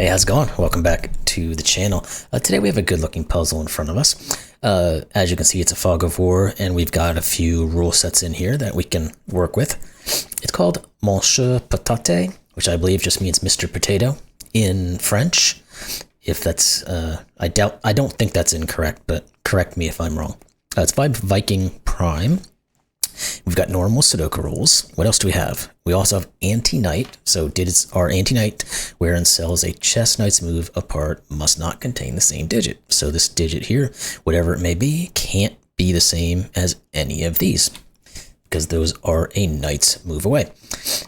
Hey, how's it going? Welcome back to the channel. Today we have a good looking puzzle in front of us. As you can see, it's a fog of war, and we've got a few rule sets in here that we can work with. It's called Monsieur Patate, which I believe just means Mr. Potato in French. If that's, I don't think that's incorrect, but correct me if I'm wrong. It's by VikingPrime. We've got normal Sudoku rules. What else do we have? We also have Antiknight. So digits are Antiknight, wherein cells a chess knight's move apart must not contain the same digit. So this digit here, whatever it may be, can't be the same as any of these, because those are a knight's move away.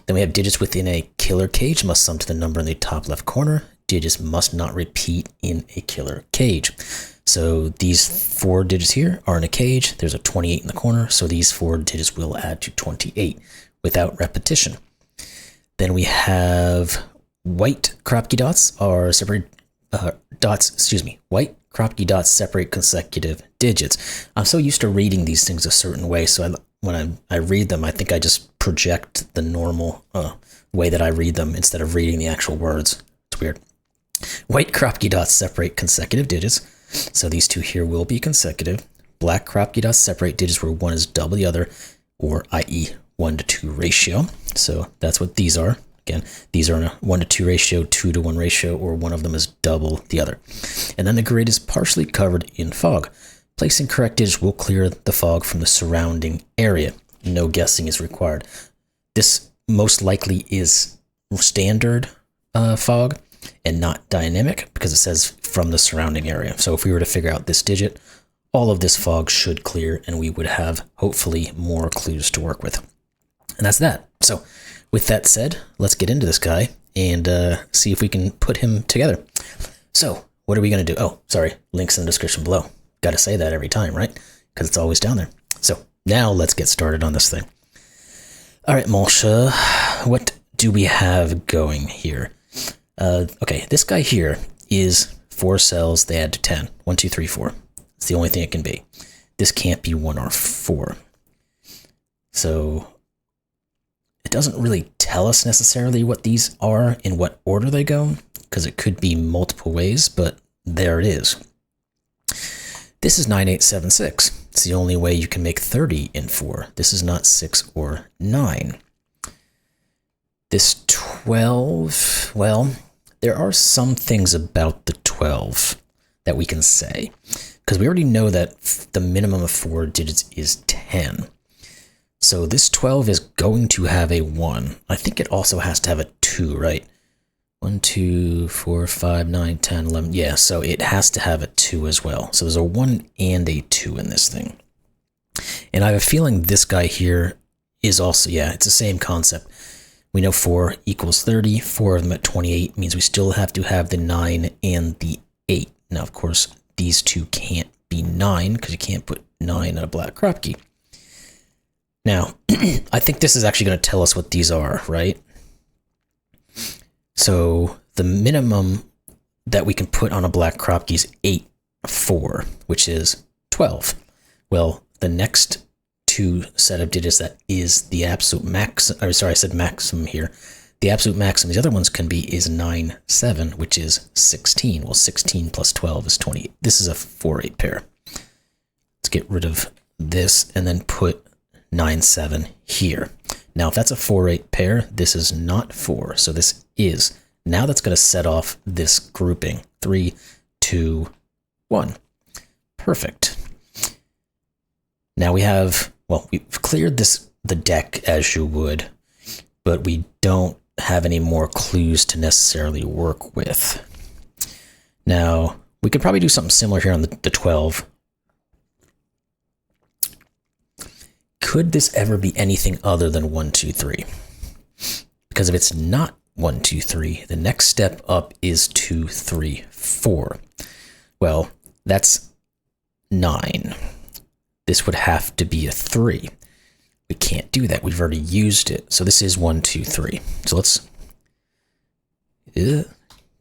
Then we have digits within a killer cage must sum to the number in the top left corner. Digits must not repeat in a killer cage. So these four digits here are in a cage. There's a 28 in the corner, so these four digits will add to 28 without repetition. Then we have white Kropki dots are separate white Kropki dots separate consecutive digits. I'm so used to reading these things a certain way, so when I read them, I think I just project the normal way that I read them instead of reading the actual words. It's weird. White Kropki dots separate consecutive digits. So these two here will be consecutive. Black Kropki dots separate digits where one is double the other, or i.e. 1-to-2 ratio. So that's what these are. Again, these are in a 1-to-2 ratio, 2-to-1 ratio, or one of them is double the other. And then the grid is partially covered in fog. Placing correct digits will clear the fog from the surrounding area. No guessing is required. This most likely is standard fog and not dynamic, because it says from the surrounding area. So if we were to figure out this digit, all of this fog should clear, and we would have hopefully more clues to work with. And that's that. So with that said, let's get into this guy and see if we can put him together. So what are we going to do? Oh, sorry, links in the description below. Got to say that every time, right? Because it's always down there. So now let's get started on this thing. All right, Monsieur, what do we have going here? Okay, this guy here is 4 cells, they add to 10. 1, 2, 3, 4. It's the only thing it can be. This can't be 1 or 4. So it doesn't really tell us necessarily what these are, in what order they go, because it could be multiple ways, but there it is. This is 9, 8, 7, 6. It's the only way you can make 30 in 4. This is not 6 or 9. This 12, well, there are some things about the 12 that we can say, because we already know that the minimum of 4 digits is 10. So this 12 is going to have a 1. I think it also has to have a 2, right? 1, 2, 4, 5, 9, 10, 11. Yeah, so it has to have a 2 as well. So there's a 1 and a 2 in this thing. And I have a feeling this guy here is also, yeah, it's the same concept. We know 4 equals 30, 4 of them at 28 means we still have to have the 9 and the 8. Now, of course, these two can't be 9 because you can't put 9 on a black Kropki. Now, I think this is actually going to tell us what these are, right? So the minimum that we can put on a black Kropki is 8, 4, which is 12. Well, the next 2 set of digits that is the absolute max, or sorry, I said maximum here. The absolute maximum, the other ones can be, is 9, 7, which is 16. Well, 16 plus 12 is 28. This is a 4-8 pair. Let's get rid of this and then put 9, 7 here. Now, if that's a 4-8 pair, this is not 4. So this is, now that's going to set off this grouping. 3, 2, 1. Perfect. Now we have, well, we've cleared the deck as you would, but we don't have any more clues to necessarily work with. Now, we could probably do something similar here on the 12. Could this ever be anything other than 1, 2, 3? Because if it's not 1, 2, 3, the next step up is 2, 3, 4. Well, that's 9. This would have to be a 3. We can't do that. We've already used it. So this is 1, 2, 3. So let's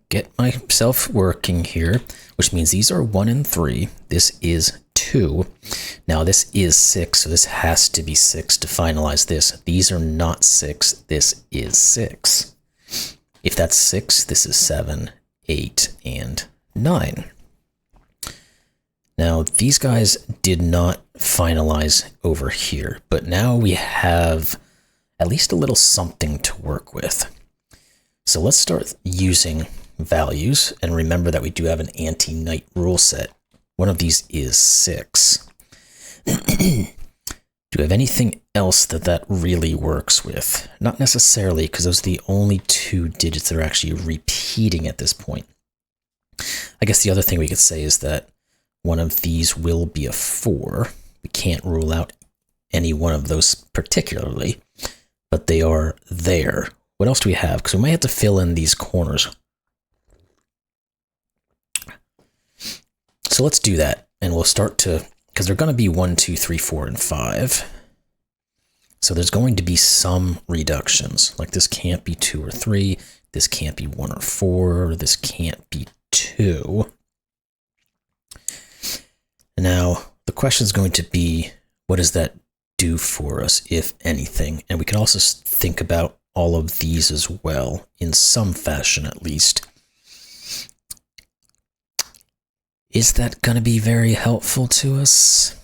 get myself working here, which means these are 1 and 3. This is 2. Now this is 6, so this has to be 6 to finalize this. These are not 6. This is 6. If that's 6, this is 7, 8, and 9. Now, these guys did not finalize over here, but now we have at least a little something to work with. So let's start using values, and remember that we do have an Antiknight rule set. One of these is 6. Do we have anything else that really works with? Not necessarily, because those are the only 2 digits that are actually repeating at this point. I guess the other thing we could say is that one of these will be a 4. We can't rule out any one of those particularly, but they are there. What else do we have? Because we might have to fill in these corners. So let's do that, and we'll start to, because they're going to be 1, 2, 3, 4, and 5. So there's going to be some reductions, like this can't be 2 or 3, this can't be 1 or 4, this can't be 2. Now, the question is going to be, what does that do for us, if anything? And we can also think about all of these as well, in some fashion at least. Is that going to be very helpful to us?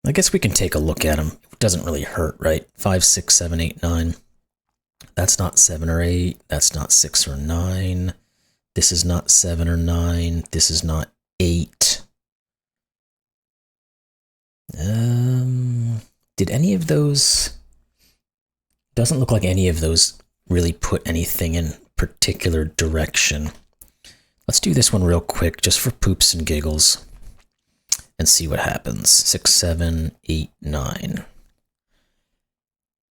I guess we can take a look at them. It doesn't really hurt, right? 5, 6, 7, 8, 9. That's not 7 or 8. That's not 6 or 9. This is not 7 or 9. This is not 8. Did any of those... Doesn't look like any of those really put anything in particular direction. Let's do this one real quick, just for poops and giggles, and see what happens. 6, 7, 8, 9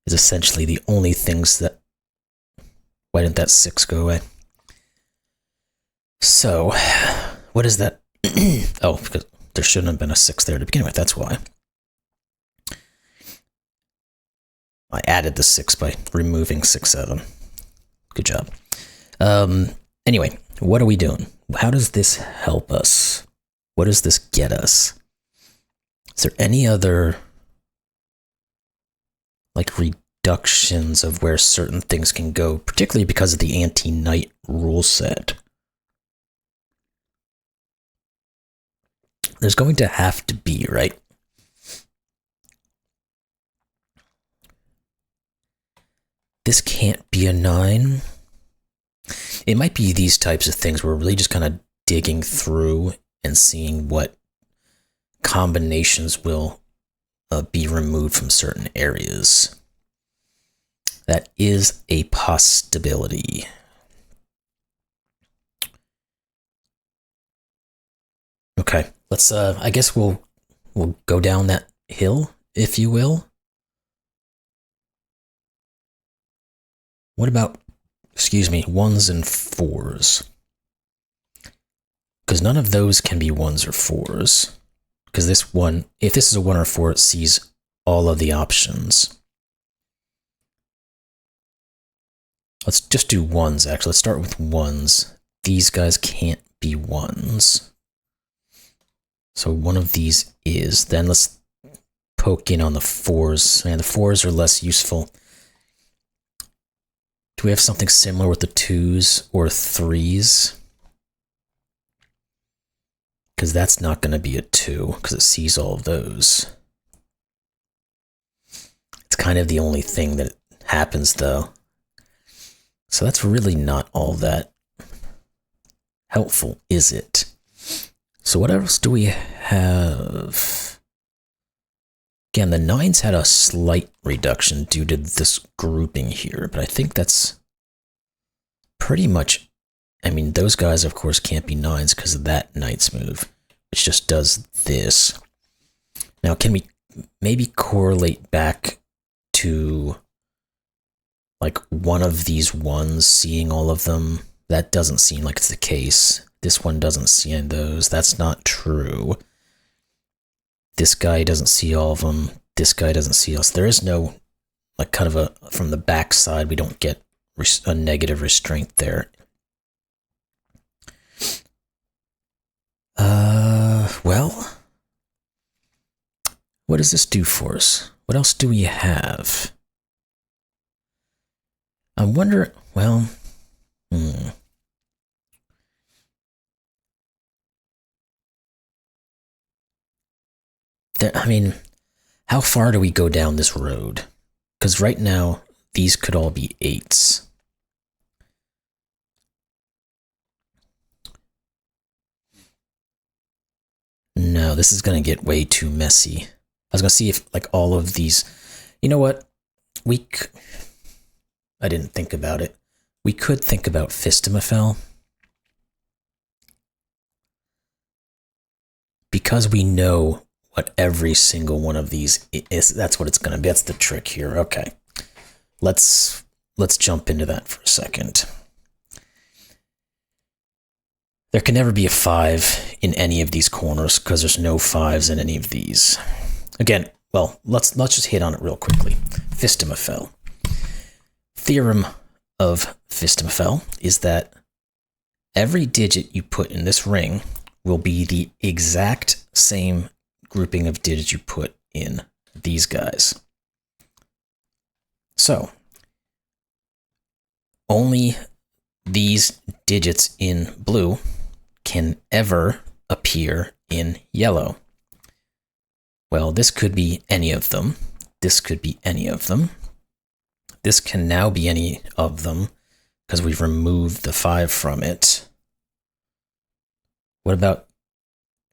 is essentially the only things that... Why didn't that 6 go away? So, what is that? Oh, because there shouldn't have been a 6 there to begin with, that's why. I added the 6 by removing 6, 7. Good job. Anyway, what are we doing? How does this help us? What does this get us? Is there any other, like, reductions of where certain things can go, particularly because of the Antiknight rule set? There's going to have to be, right? This can't be a 9. It might be these types of things where we're really just kind of digging through and seeing what combinations will be removed from certain areas. That is a possibility. Okay, let's, I guess we'll go down that hill, if you will. What about, excuse me, 1s and 4s? Because none of those can be 1s or 4s. Because this one, if this is a 1 or 4, it sees all of the options. Let's just do 1s, actually. Let's start with 1s. These guys can't be 1s. So one of these is. Then let's poke in on the 4s. And the 4s are less useful. Do we have something similar with the 2s or 3s? Because that's not going to be a 2, because it sees all of those. It's kind of the only thing that happens, though. So that's really not all that helpful, is it? So what else do we have? Again, the 9s had a slight reduction due to this grouping here, but I think that's pretty much... I mean, those guys, of course, can't be 9s because of that Knight's move, which just does this. Now, can we maybe correlate back to, like, one of these 1s seeing all of them? That doesn't seem like it's the case. This one doesn't see any of those. That's not true. This guy doesn't see all of them. This guy doesn't see us. There is no, like, kind of a, from the back side, we don't get a negative restraint there. Well, what does this do for us? What else do we have? I wonder, well, I mean, how far do we go down this road? Because right now, these could all be 8s. No, this is going to get way too messy. I was going to see if, like, all of these... You know what? I didn't think about it. We could think about Fistimofel. Because we know what every single one of these is, that's what it's going to be. That's the trick here. Okay. Let's jump into that for a second. There can never be a 5 in any of these corners because there's no 5s in any of these. Again, well, let's just hit on it real quickly. Fistimofel. Theorem of Fistimofel is that every digit you put in this ring will be the exact same grouping of digits you put in these guys. So, only these digits in blue can ever appear in yellow. Well, this could be any of them. This could be any of them. This can now be any of them because we've removed the 5 from it. What about,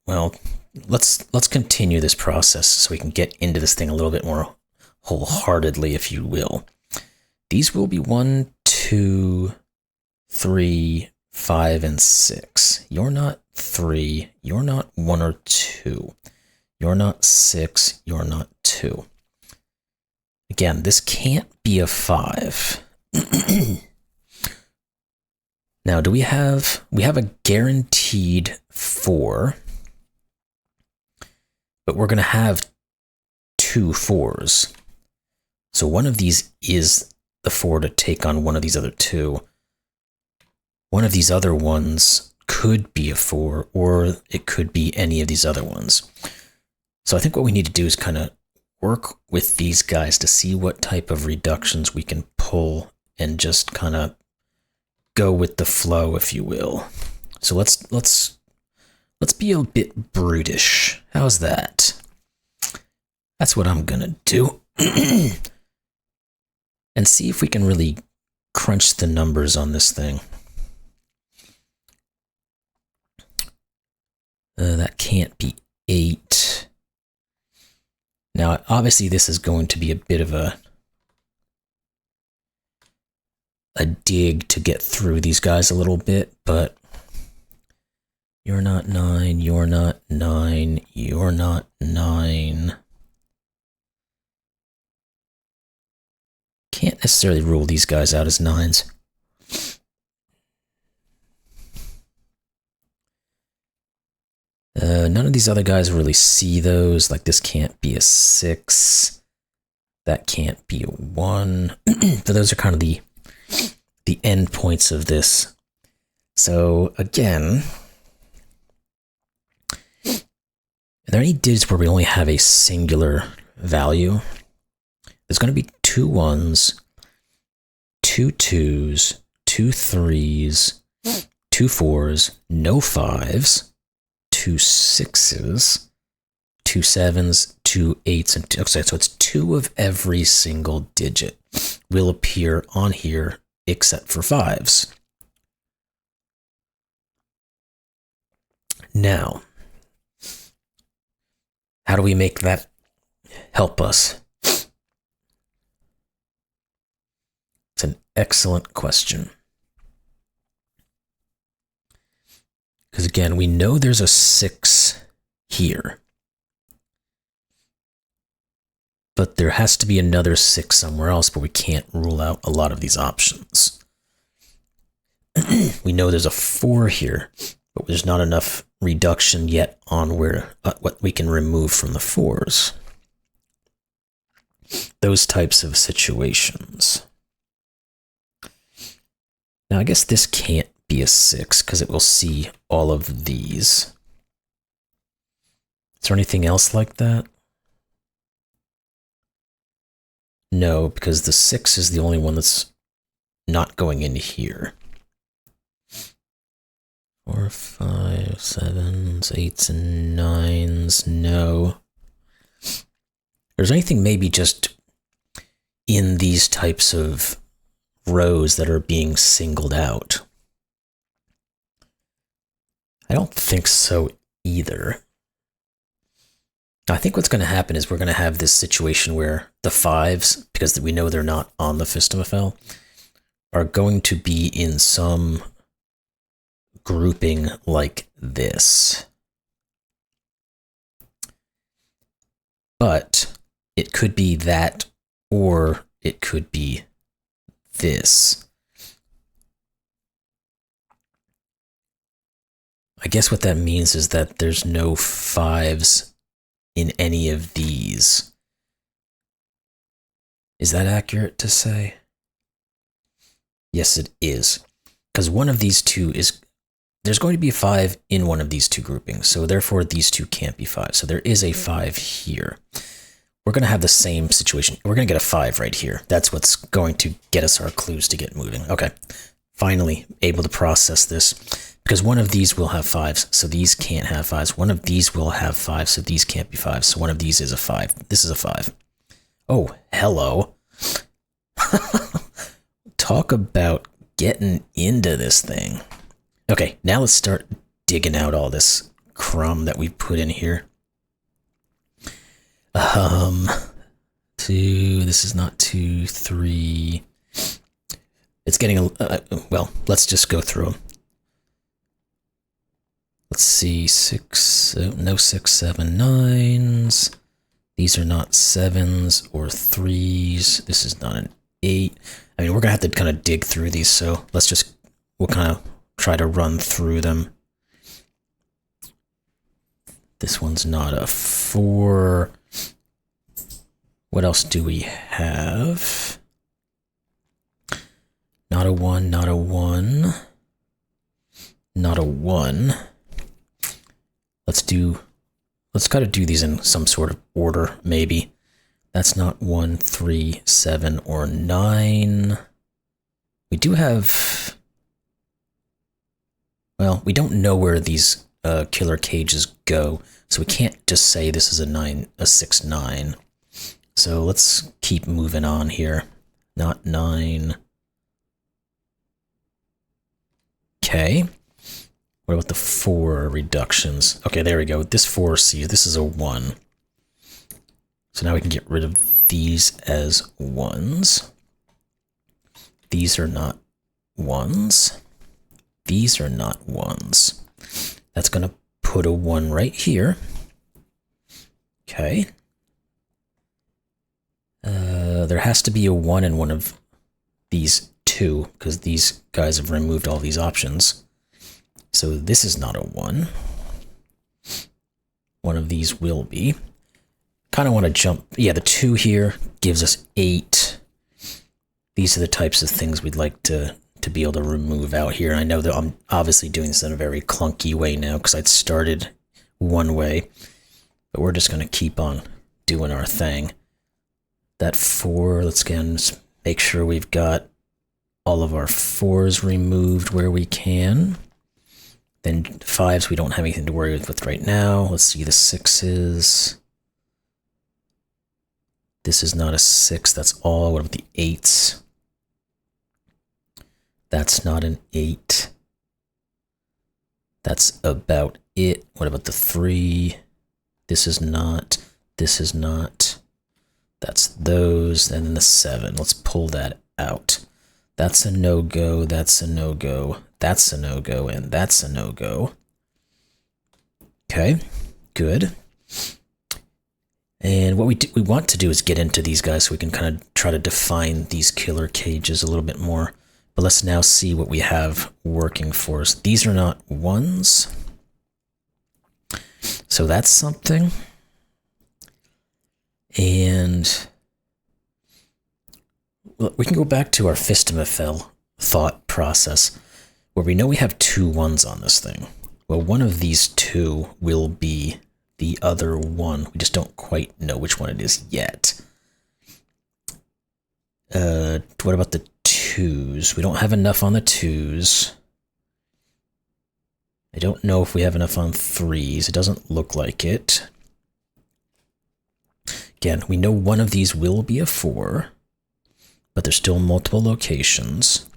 well, let's continue this process so we can get into this thing a little bit more wholeheartedly, if you will. These will be 1, 2, 3, 5, and 6. You're not 3. You're not 1 or 2. You're not 6. You're not 2. Again, this can't be a 5. Now, we have a guaranteed 4, but we're going to have 2 4s. So one of these is the 4 to take on one of these other 2. One of these other ones could be a 4, or it could be any of these other ones. So I think what we need to do is kind of work with these guys to see what type of reductions we can pull and just kind of go with the flow, if you will. So let's be a bit brutish. How's that? That's what I'm gonna do. And see if we can really crunch the numbers on this thing. That can't be 8. Now, obviously, this is going to be a bit of a dig to get through these guys a little bit, but you're not 9, you're not 9, you're not 9. Can't necessarily rule these guys out as 9s. None of these other guys really see those. Like, this can't be a 6. That can't be a 1. But those are kind of the end points of this. So, again, are there any digits where we only have a singular value? There's going to be 2 1s, 2 2s, 2 3s, 2 4s, no 5s, 2 6s, 2 7s, 2 8s, and 2. Okay, so it's 2 of every single digit will appear on here except for 5s. Now, how do we make that help us? It's an excellent question. Because again, we know there's a 6 here. But there has to be another 6 somewhere else, but we can't rule out a lot of these options. We know there's a 4 here, but there's not enough reduction yet on where what we can remove from the 4s. Those types of situations. Now, I guess this can't be a 6 because it will see all of these. Is there anything else like that? No, because the 6 is the only one that's not going in here. 4, 5, 7s, 8s, and 9s, no. there's anything maybe just in these types of rows that are being singled out. I don't think so either. I think what's going to happen is we're going to have this situation where the 5s, because we know they're not on the Fistamafell, are going to be in some grouping like this. But it could be that, or it could be this. I guess what that means is that there's no 5s in any of these. Is that accurate to say? Yes, it is. Because one of these two is, there's going to be a 5 in one of these two groupings, so therefore these two can't be 5. So there is a 5 here. We're going to have the same situation. We're going to get a 5 right here. That's what's going to get us our clues to get moving. Okay, finally able to process this. Because one of these will have 5s, so these can't have 5s. One of these will have 5s, so these can't be 5s. So one of these is a 5. This is a 5. Oh, hello. Talk about getting into this thing. Okay, now let's start digging out all this crumb that we've put in here. This is not 2, 3. It's getting, well, let's just go through them. Let's see, 6, no 6, 7, 9s. These are not 7s or 3s. This is not an 8. I mean, we're gonna have to kind of dig through these, so we'll kind of try to run through them. This one's not a 4. What else do we have? Not a 1, not a 1. Not a 1. Let's kind of do these in some sort of order, maybe. That's not 1, 3, 7, or 9. We do have, well, we don't know where these killer cages go, so we can't just say this is a 6, 9. So let's keep moving on here. Not 9. Okay. What about the 4 reductions? Okay, there we go. This 4C, this is a 1. So now we can get rid of these as 1s. These are not 1s. These are not 1s. That's going to put a 1 right here. Okay. There has to be a 1 in one of these two, because these guys have removed all these options. So this is not a 1. One of these will be. Kind of want to jump. Yeah, the 2 here gives us 8. These are the types of things we'd like to be able to remove out here. I know that I'm obviously doing this in a very clunky way now because I'd started one way, but we're just going to keep on doing our thing. That 4, let's again make sure we've got all of our 4s removed where we can. Then 5s we don't have anything to worry with right now. Let's see the 6s. This is not a 6, that's all. What about the 8s? That's not an 8. That's about it. What about the 3? This is not. This is not. That's those. And then the 7. Let's pull that out. That's a no-go. That's a no-go. That's a no-go. And that's a no-go. Okay, good. And what we want to do is get into these guys so we can kind of try to define these killer cages a little bit more. But let's now see what we have working for us. These are not 1s. So that's something. And we can go back to our Fistamafell thought process, where we know we have 2 1s on this thing. Well, one of these 2 will be the other 1. We just don't quite know which one it is yet. What about the 2s? We don't have enough on the 2s. I don't know if we have enough on 3s. It doesn't look like it. Again, we know one of these will be a 4, but there's still multiple locations.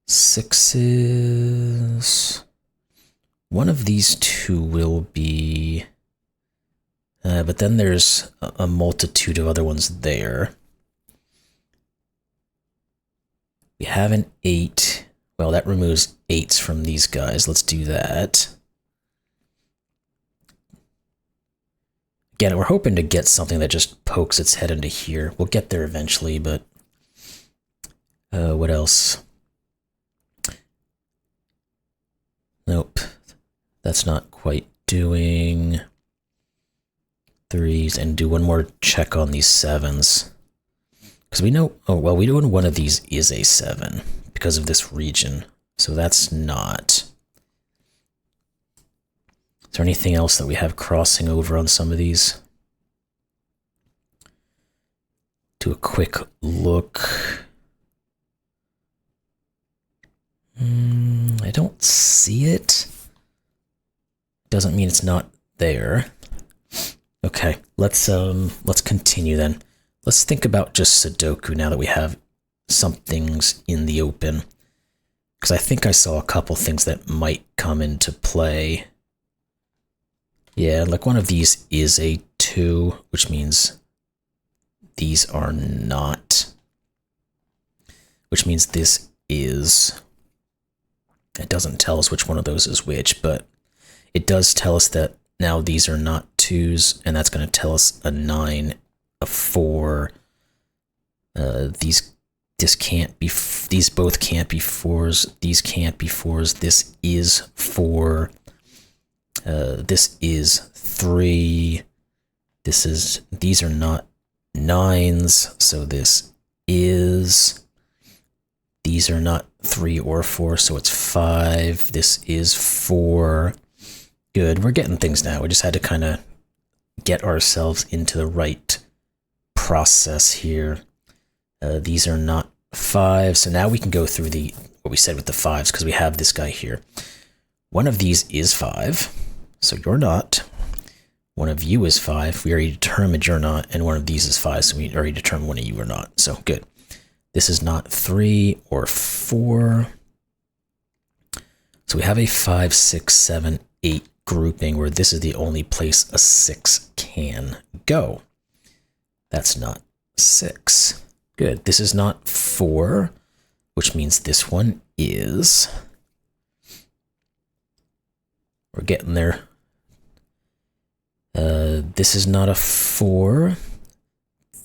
6s. One of these two will be... but then there's a multitude of other ones there. We have an 8. Well, that removes 8s from these guys. Let's do that. Again, we're hoping to get something that just pokes its head into here. We'll get there eventually, but... what else? Nope. That's not quite doing... 3s, and do one more check on these 7s. Because we know... Oh, well, we know one of these is a 7 because of this region. So that's not... Is there anything else that we have crossing over on some of these? Do a quick look. I don't see it. Doesn't mean it's not there. Okay, let's continue then. Let's think about just Sudoku now that we have some things in the open. Because I think I saw a couple things that might come into play. Yeah, like one of these is a 2, which means these are not. Which means this is. It doesn't tell us which one of those is which, but it does tell us that now these are not 2s, and that's going to tell us a 9, a 4. These both can't be 4s. These can't be 4s. This is 4. This is 3. These are not 9s, so this is. These are not 3 or 4, so it's 5. This is 4. Good, we're getting things now. We just had to kind of get ourselves into the right process here. These are not 5, so now we can go through what we said with the 5s, because we have this guy here. One of these is 5, so you're not. One of you is 5. We already determined you're not, and one of these is 5, so we already determined one of you are not. So good. This is not 3 or 4. So we have a 5, 6, 7, 8 grouping where this is the only place a 6 can go. That's not 6. Good. This is not 4, which means this one is. We're getting there. This is not a 4.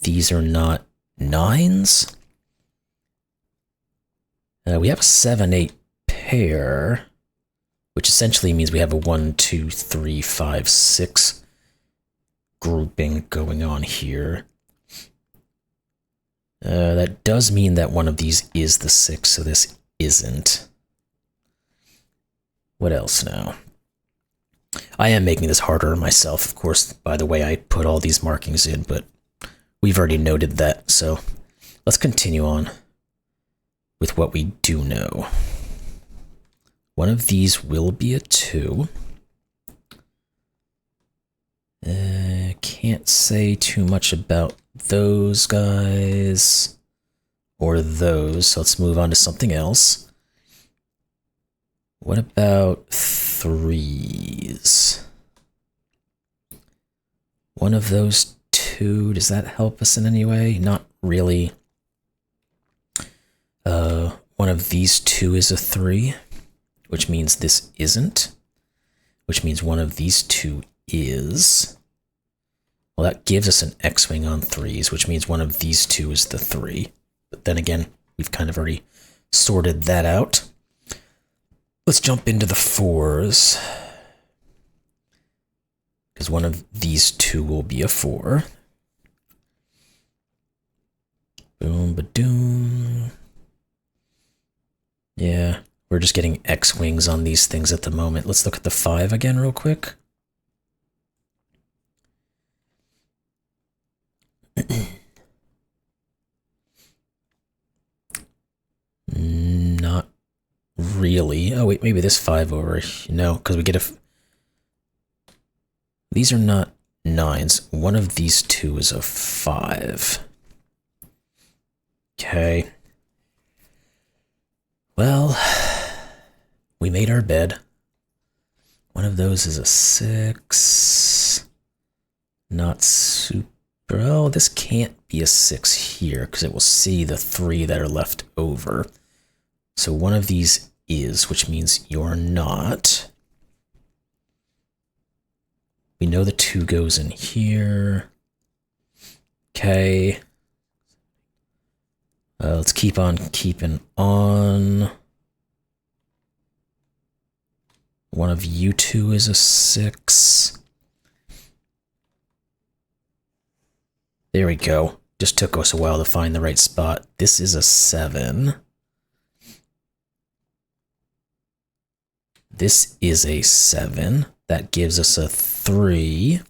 These are not 9s. We have a 7, 8 pair, which essentially means we have a 1, 2, 3, 5, 6 grouping going on here. That does mean that one of these is the 6, so this isn't. What else now? I am making this harder on myself, of course, by the way I put all these markings in, but we've already noted that, so let's continue on with what we do know. One of these will be a 2. Can't say too much about those guys or those, so let's move on to something else. What about 3s? One of those 2, does that help us in any way? Not really. One of these 2 is a 3, which means this isn't, which means one of these 2 is. Well, that gives us an X-wing on 3s, which means one of these 2 is the 3. But then again, we've kind of already sorted that out. Let's jump into the 4s. Because one of these 2 will be a 4. Boom, ba-doom. Yeah, we're just getting X-wings on these things at the moment. Let's look at the 5 again real quick. Not really. Oh wait, maybe this 5 over. No, because we get a... These are not 9s. One of these two is a 5. Okay. Well, we made our bed. One of those is a 6. Not super. Oh, this can't be a 6 here because it will see the 3 that are left over. So one of these is, which means you're not. We know the 2 goes in here. Okay. Let's keep on keeping on. One of you two is a 6. There we go. Just took us a while to find the right spot. This is a 7. This is a 7. That gives us a 3.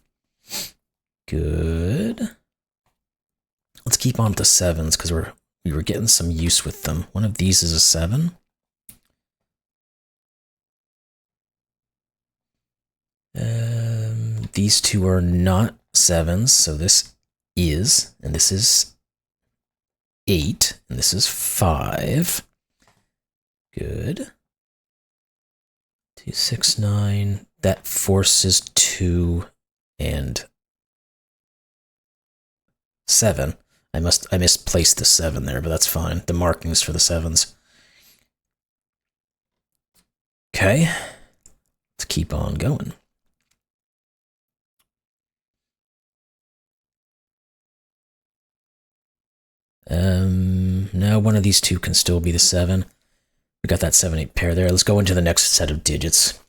Good. Let's keep on with the 7s because we were getting some use with them. One of these is a 7. These two are not 7s, so this is, and this is 8, and this is 5. Good. 2, 6, 9. That forces 2 and 7. I misplaced the 7 there, but that's fine. The markings for the 7s. Okay. Let's keep on going. Now one of these two can still be the 7. We got that 7-8 pair there. Let's go into the next set of digits.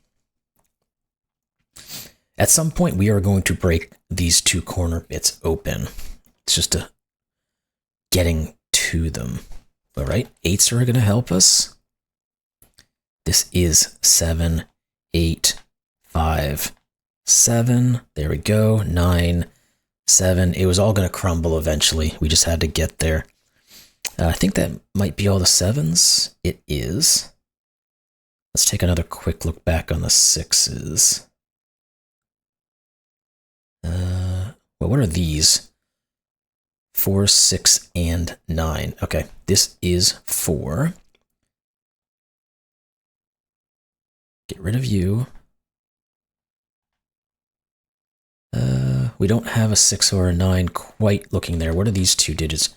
At some point, we are going to break these 2 corner bits open. It's just getting to them. All right, 8s are going to help us. This is 7, 8, 5, 7. There we go. 9, 7. It was all going to crumble eventually. We just had to get there. I think that might be all the 7s. It is. Let's take another quick look back on the 6s. Well, what are these? 4, 6, and 9. Okay, this is 4. Get rid of you. We don't have a 6 or a 9 quite looking there. What are these 2 digits?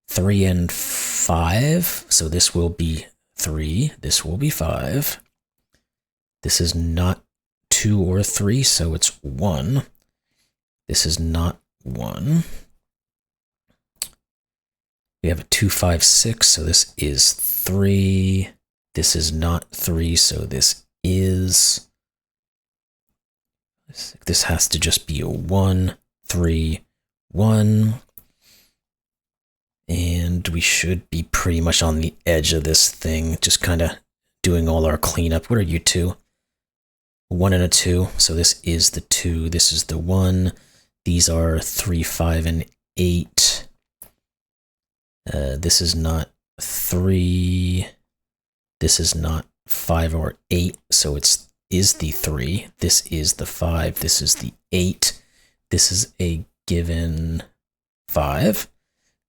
3 and 5. So this will be 3. This will be 5. This is not 2 or 3, so it's 1. This is not 1. We have a 2, 5, 6, so this is 3. This is not 3, so this is. This has to just be a 1, 3, 1. And we should be pretty much on the edge of this thing, just kind of doing all our cleanup. What are you two? 1 and a 2. So this is the 2. This is the 1. These are 3, 5, and 8. This is not 3. This is not 5 or 8. So it's is the 3. This is the 5. This is the 8. This is a given 5.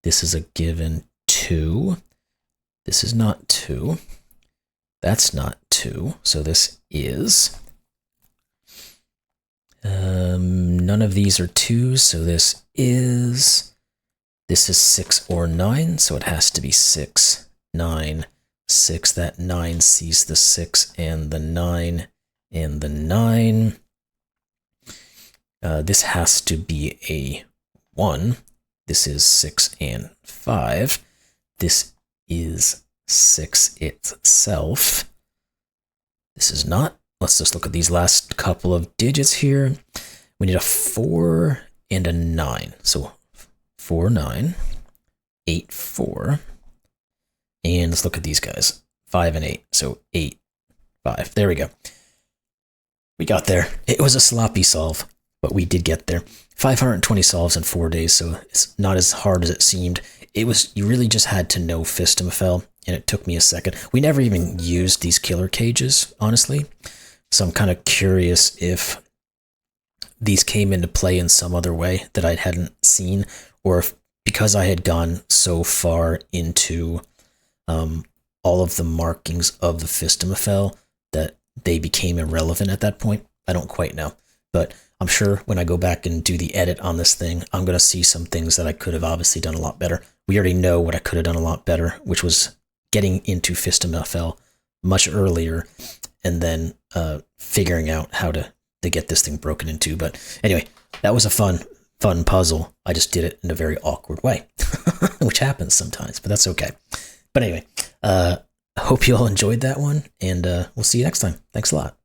This is a given 2. This is not 2. That's not 2. So this is. None of these are 2s, so this is. This is 6 or 9, so it has to be 6, 9, 6. That 9 sees the 6 and the 9 and the 9. This has to be a 1. This is 6 and 5. This is 6 itself. This is not. Let's just look at these last couple of digits here. We need a 4 and a 9. So 4, 9, 8, 4. And let's look at these guys. 5 and 8. So 8, 5. There we go. We got there. It was a sloppy solve, but we did get there. 520 solves in 4 days, so it's not as hard as it seemed. You really just had to know Fistamafel, and it took me a second. We never even used these killer cages, honestly. So I'm kind of curious if these came into play in some other way that I hadn't seen, or if, because I had gone so far into all of the markings of the Fistimofel that they became irrelevant at that point. I don't quite know, but I'm sure when I go back and do the edit on this thing, I'm going to see some things that I could have obviously done a lot better. We already know what I could have done a lot better, which was getting into Fistimofel much earlier and then figuring out how to get this thing broken into. But anyway, that was a fun puzzle. I just did it in a very awkward way, which happens sometimes, but that's okay. But anyway, hope you all enjoyed that one, and we'll see you next time. Thanks a lot.